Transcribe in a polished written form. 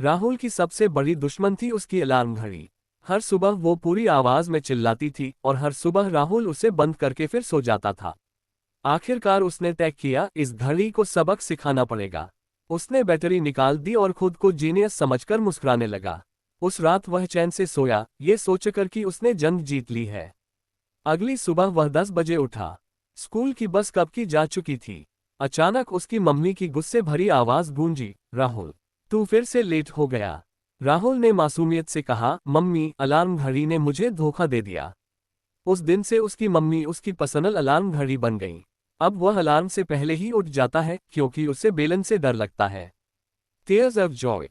राहुल की सबसे बड़ी दुश्मन थी उसकी अलार्म घड़ी। हर सुबह वो पूरी आवाज में चिल्लाती थी और हर सुबह राहुल उसे बंद करके फिर सो जाता था। आखिरकार उसने तय किया, इस घड़ी को सबक सिखाना पड़ेगा। उसने बैटरी निकाल दी और खुद को जीनियस समझकर मुस्कुराने लगा। उस रात वह चैन से सोया, ये सोचकर कि उसने जंग जीत ली है। अगली सुबह वह 10 बजे उठा। स्कूल की बस कब की जा चुकी थी। अचानक उसकी मम्मी की गुस्से भरी आवाज गूंजी, राहुल, तू फिर से लेट हो गया। राहुल ने मासूमियत से कहा, मम्मी, अलार्म घड़ी ने मुझे धोखा दे दिया। उस दिन से उसकी मम्मी उसकी पर्सनल अलार्म घड़ी बन गई। अब वह अलार्म से पहले ही उठ जाता है क्योंकि उसे बेलन से डर लगता है। Tears of Joy.